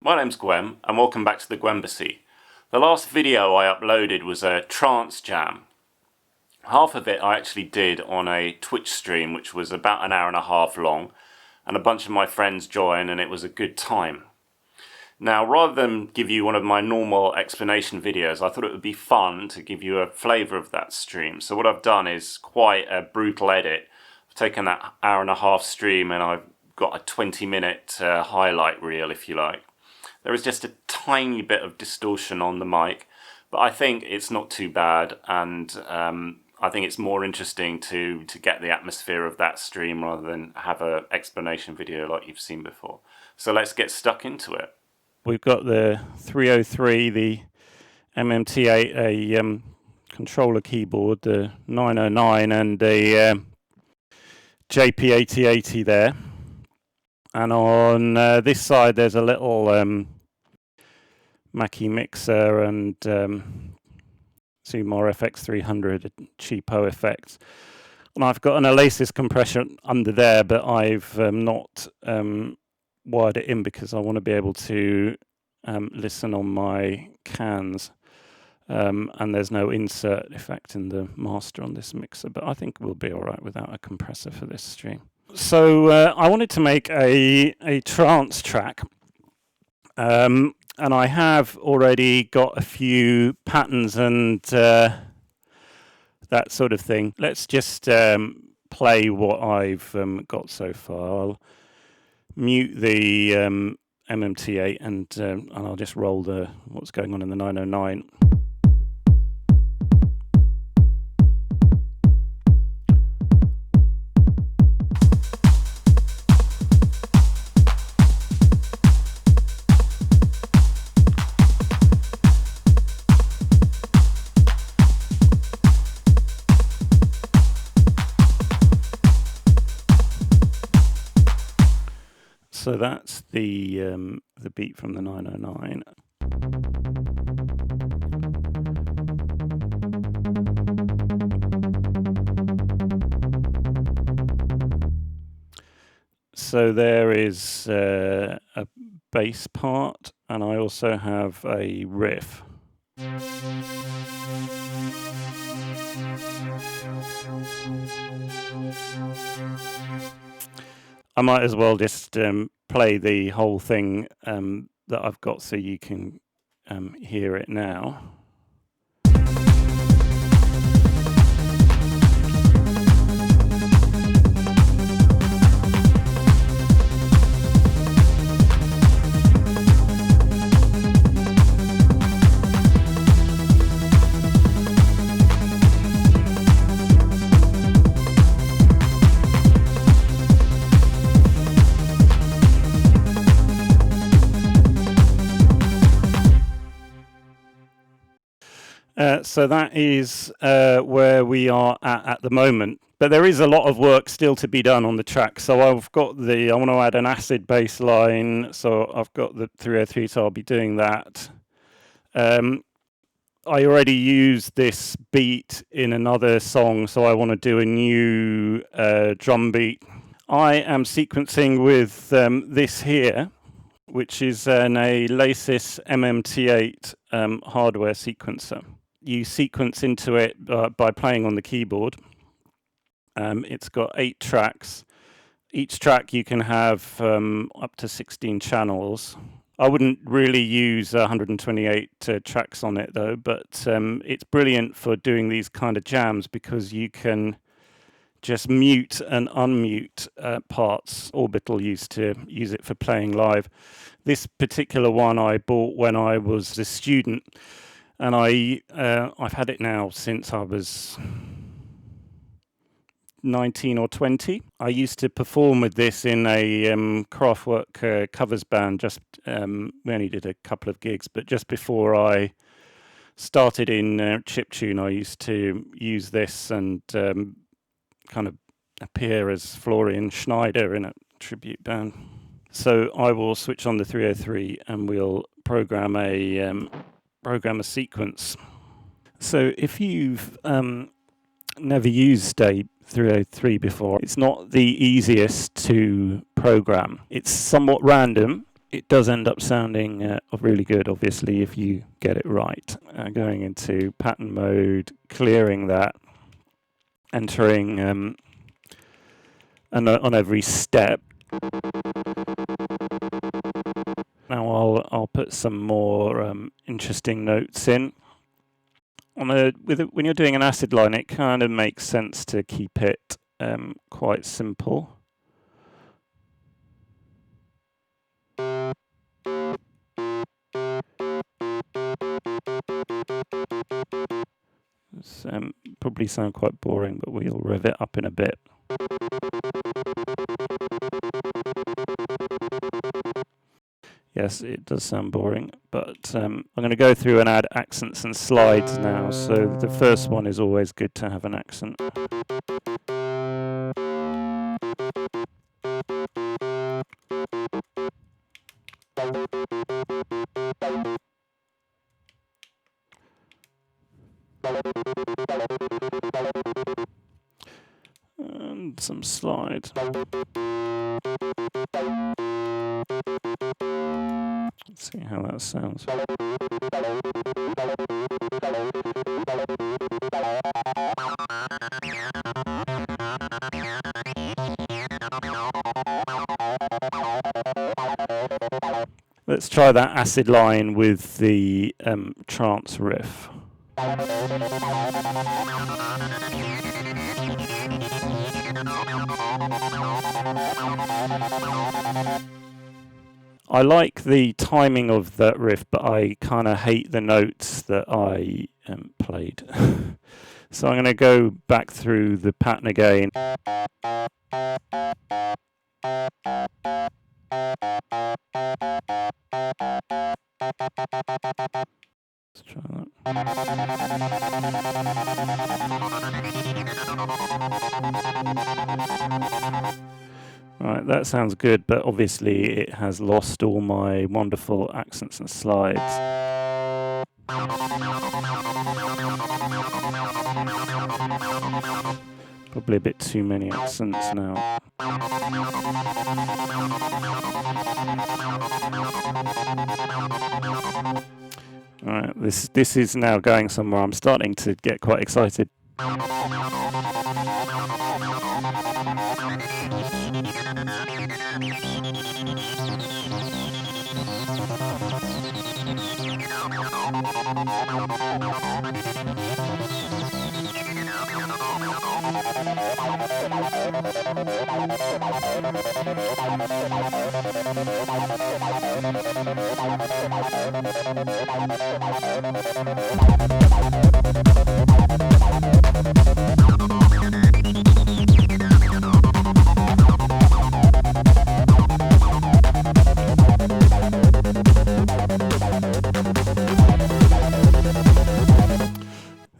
My name's gwEm and welcome back to the gwEmbassy. The last video I uploaded was a trance jam. Half of it I actually did on a Twitch stream which was about an hour and a half long, and a bunch of my friends joined and it was a good time. Now, rather than give you one of my normal explanation videos, I thought it would be fun to give you a flavour of that stream. So what I've done is quite a brutal edit. I've taken that hour and a half stream and I've got a 20-minute highlight reel, if you like. There is just a tiny bit of distortion on the mic, but I think it's not too bad, and I think it's more interesting to get the atmosphere of that stream rather than have an explanation video like you've seen before. So let's get stuck into it. We've got the 303, the MMT-8, a controller keyboard, the 909, and the JP-8080 there. And on this side there's a little Mackie mixer and Zoom FX300 cheapo effects. And I've got an Alesis compressor under there, but I've not wired it in because I want to be able to listen on my cans. And there's no insert effect in the master on this mixer, but I think we'll be all right without a compressor for this stream. So I wanted to make a trance track, and I have already got a few patterns and that sort of thing. Let's just play what I've got so far. I'll mute the MMT-8 and I'll just roll what's going on in the 909. So that's the beat from the 909. So there is a bass part, and I also have a riff. I might as well just play the whole thing that I've got so you can hear it now. So that is where we are at the moment. But there is a lot of work still to be done on the track. So I want to add an acid bass line. So I've got the 303, so I'll be doing that. I already used this beat in another song, so I want to do a new drum beat. I am sequencing with this here, which is an Alesis MMT-8 hardware sequencer. You sequence into it by playing on the keyboard. It's got 8 tracks. Each track you can have up to 16 channels. I wouldn't really use 128 tracks on it though, but it's brilliant for doing these kind of jams because you can just mute and unmute parts. Orbital used to use it for playing live. This particular one I bought when I was a student, and I've had it now since I was 19 or 20. I used to perform with this in a Kraftwerk covers band. Just we only did a couple of gigs, but just before I started in chiptune, I used to use this and kind of appear as Florian Schneider in a tribute band. So I will switch on the 303 and we'll program a sequence. So if you've never used a 303 before, it's not the easiest to program. It's somewhat random, it does end up sounding really good, obviously, if you get it right. Going into pattern mode, clearing that, entering on every step. Now I'll put some more interesting notes in. When you're doing an acid line, it kind of makes sense to keep it quite simple. It's probably sound quite boring, but we'll rev it up in a bit. Yes, it does sound boring, but I'm going to go through and add accents and slides now. So the first one is always good to have an accent. And some slides. Let's see how that sounds. Let's try that acid line with the trance riff. I like the timing of that riff, but I kind of hate the notes that I played. So I'm going to go back through the pattern again. Let's try that. Right, that sounds good, but obviously it has lost all my wonderful accents and slides. Probably a bit too many accents now. Alright, this is now going somewhere. I'm starting to get quite excited.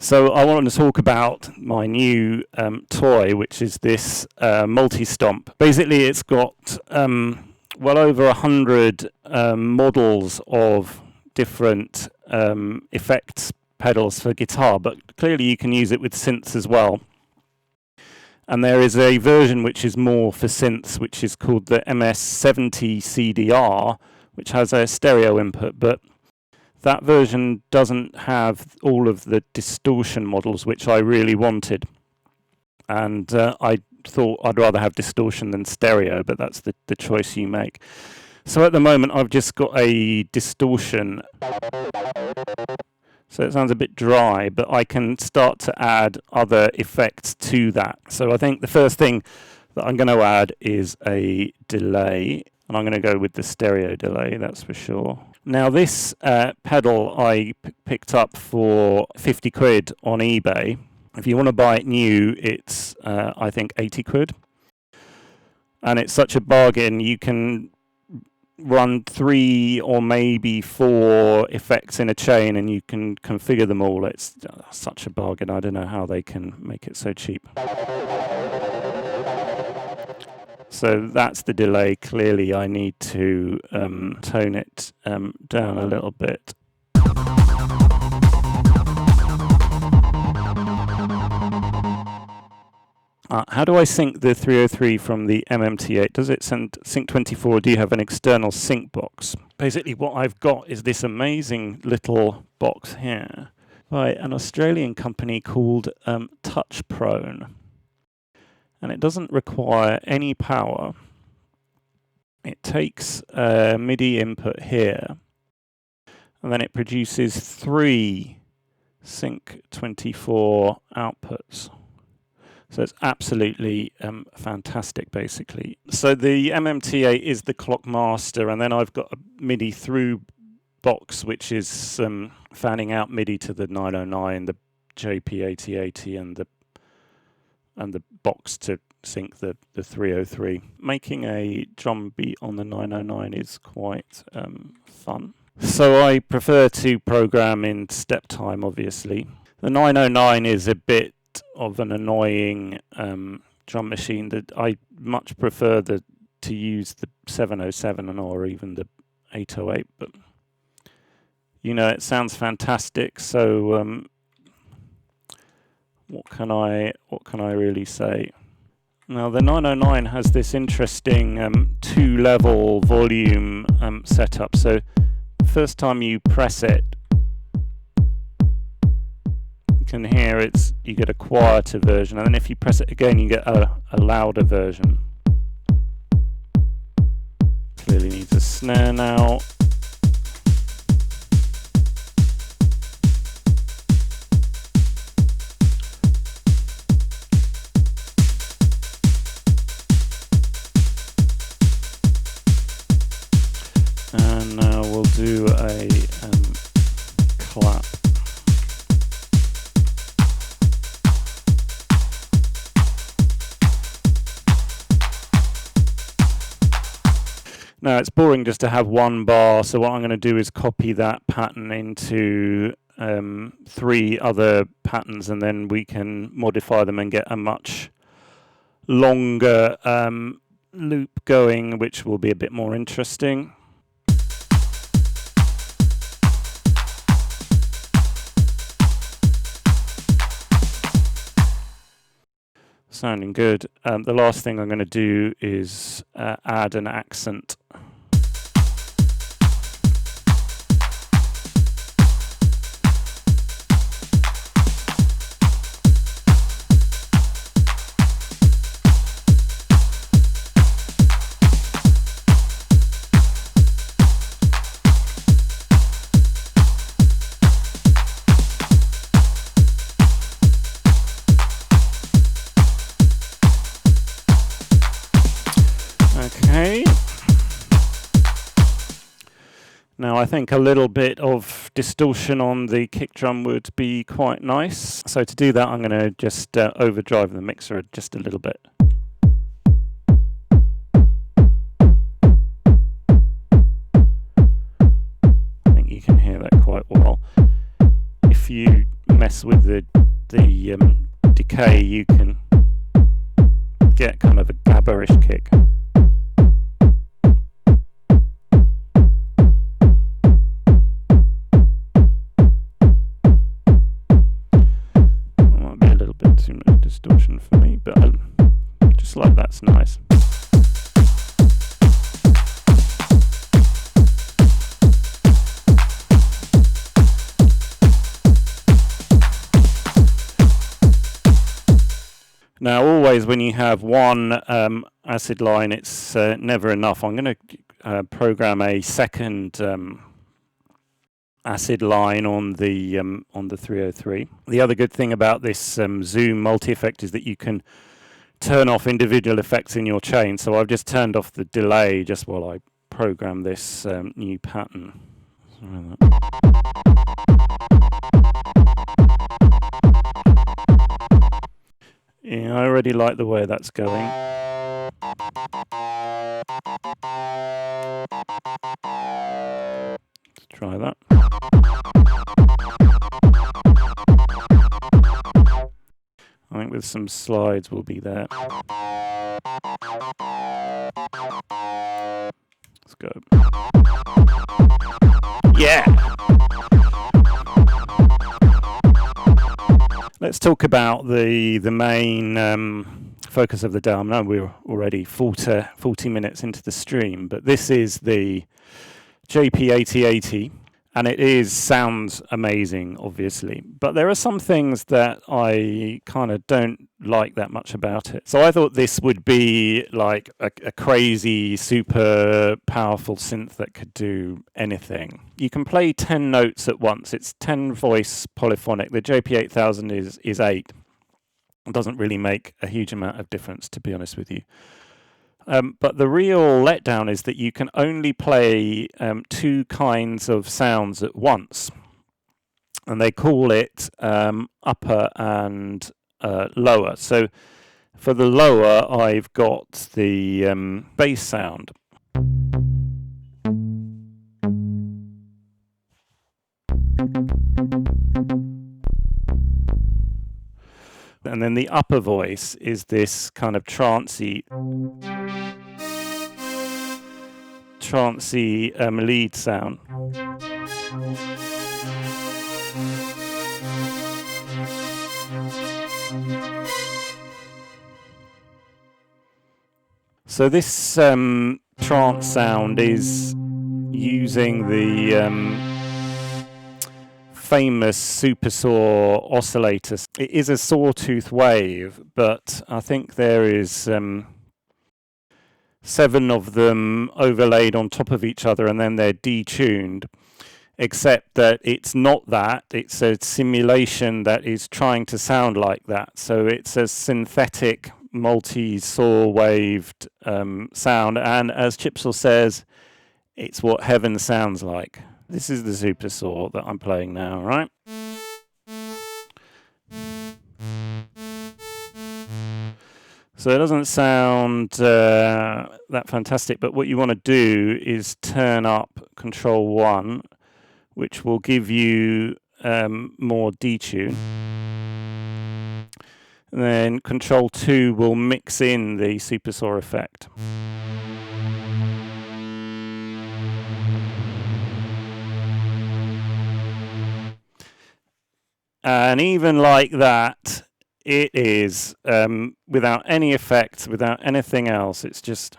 So I want to talk about my new toy, which is this multistomp. Basically, it's got well over 100 models of different effects pedals for guitar, but clearly you can use it with synths as well. And there is a version which is more for synths, which is called the MS-70 CDR, which has a stereo input, but that version doesn't have all of the distortion models, which I really wanted. And I thought I'd rather have distortion than stereo, but that's the choice you make. So at the moment, I've just got a distortion. So it sounds a bit dry, but I can start to add other effects to that. So I think the first thing that I'm going to add is a delay. And I'm going to go with the stereo delay, that's for sure. Now this pedal I picked up for 50 quid on eBay. If you want to buy it new, it's I think 80 quid. And it's such a bargain, you can run 3 or maybe 4 effects in a chain and you can configure them all. It's such a bargain, I don't know how they can make it so cheap. So that's the delay. Clearly I need to tone it down a little bit. How do I sync the 303 from the MMT-8? Does it send sync 24, or do you have an external sync box? Basically what I've got is this amazing little box here by an Australian company called Touchprone. And it doesn't require any power. It takes a MIDI input here, and then it produces 3 sync 24 outputs. So it's absolutely fantastic, basically. So the MMT-8 is the clock master, and then I've got a MIDI through box, which is fanning out MIDI to the 909, the JP-8080, and the box to sync the 303. Making a drum beat on the 909 is quite fun. So I prefer to program in step time, obviously. The 909 is a bit of an annoying drum machine that I much prefer to use the 707 or even the 808, but you know, it sounds fantastic. So what can I really say? Now the 909 has this interesting 2-level volume setup. So the first time you press it, you can hear you get a quieter version, and then if you press it again, you get a louder version. Clearly needs a snare now. And now we'll do a clap. Now it's boring just to have one bar, so what I'm going to do is copy that pattern into 3 other patterns, and then we can modify them and get a much longer loop going, which will be a bit more interesting. Sounding good. The last thing I'm going to do is add an accent. Okay. Now I think a little bit of distortion on the kick drum would be quite nice. So to do that, I'm going to just overdrive the mixer just a little bit. I think you can hear that quite well. If you mess with the decay, you can get kind of a gabberish kick. Distortion for me, but just like that's nice. Now always when you have one acid line, it's never enough. I'm going to program a second acid line on the 303. The other good thing about this Zoom multi-effect is that you can turn off individual effects in your chain. So I've just turned off the delay just while I program this new pattern. Yeah, I already like the way that's going. Let's try that. I think with some slides we'll be there. Let's go. Yeah! Let's talk about the main focus of the day. I know we're already 40 minutes into the stream, but this is the JP-8080, and it sounds amazing, obviously. But there are some things that I kind of don't like that much about it. So I thought this would be like a crazy, super powerful synth that could do anything. You can play 10 notes at once. It's 10 voice polyphonic. The JP-8000 is 8. It doesn't really make a huge amount of difference, to be honest with you. But the real letdown is that you can only play 2 kinds of sounds at once. And they call it upper and lower. So for the lower, I've got the bass sound. And then the upper voice is this kind of trancey lead sound. So this trance sound is using the famous Supersaw oscillators. It is a sawtooth wave, but I think there is 7 of them overlaid on top of each other, and then they're detuned, except that it's not that. It's a simulation that is trying to sound like that. So it's a synthetic multi-saw waved sound, and as Chipsaw says, it's what heaven sounds like. This is the Supersaw that I'm playing now, right? So it doesn't sound that fantastic, but what you want to do is turn up Control 1, which will give you more detune. And then Control 2 will mix in the Supersaw effect. And even like that, it is without any effects, without anything else. It's just.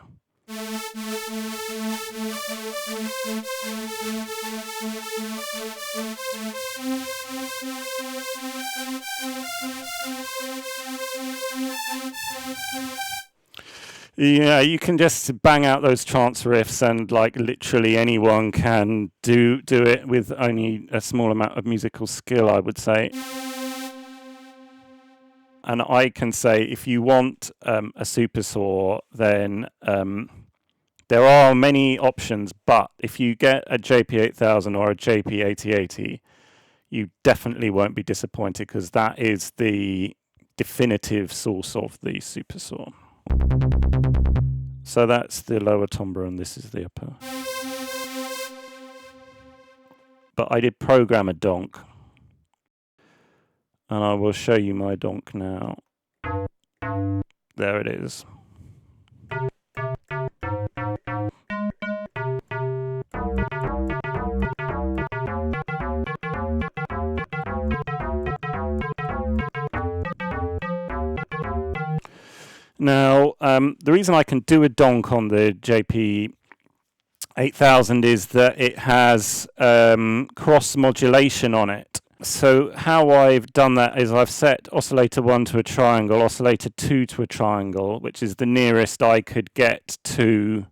Yeah, you can just bang out those trance riffs, and like literally anyone can do it with only a small amount of musical skill, I would say. And I can say, if you want a Supersaw, then there are many options, but if you get a JP-8000 or a JP-8080, you definitely won't be disappointed, because that is the definitive source of the Supersaw. So that's the lower timbre and this is the upper. But I did program a donk, and I will show you my donk now. There it is. Now, the reason I can do a donk on the JP-8000 is that it has cross modulation on it. So how I've done that is I've set oscillator 1 to a triangle, oscillator 2 to a triangle, which is the nearest I could get to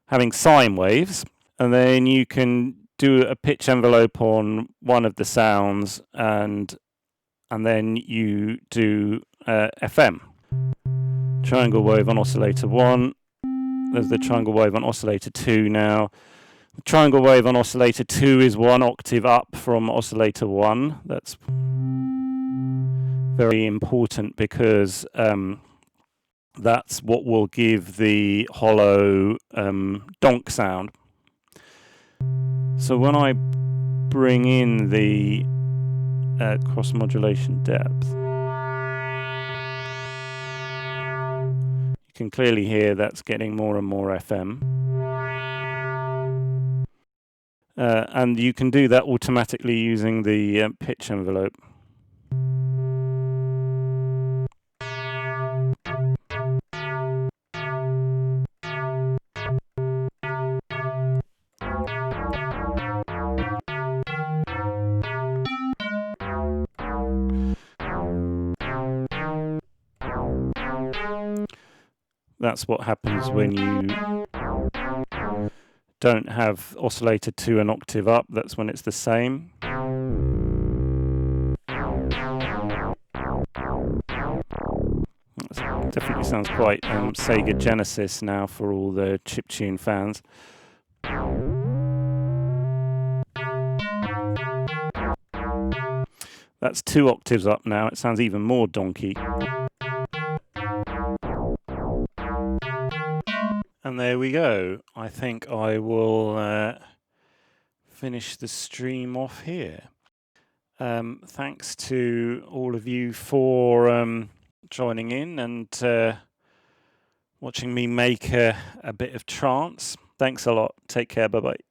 having sine waves. And then you can do a pitch envelope on one of the sounds, and then you do FM. Triangle wave on oscillator 1. There's the triangle wave on oscillator 2 now. The triangle wave on oscillator 2 is 1 octave up from oscillator 1. That's very important, because that's what will give the hollow donk sound. So when I bring in the cross modulation depth, you can clearly hear that's getting more and more FM. And you can do that automatically using the pitch envelope. That's what happens when you don't have oscillator 2 an octave up. That's when it's the same. That definitely sounds quite Sega Genesis now for all the chiptune fans. That's 2 octaves up now. It sounds even more donkey. And there we go. I think I will finish the stream off here. Thanks to all of you for joining in and watching me make a bit of trance. Thanks a lot. Take care. Bye-bye.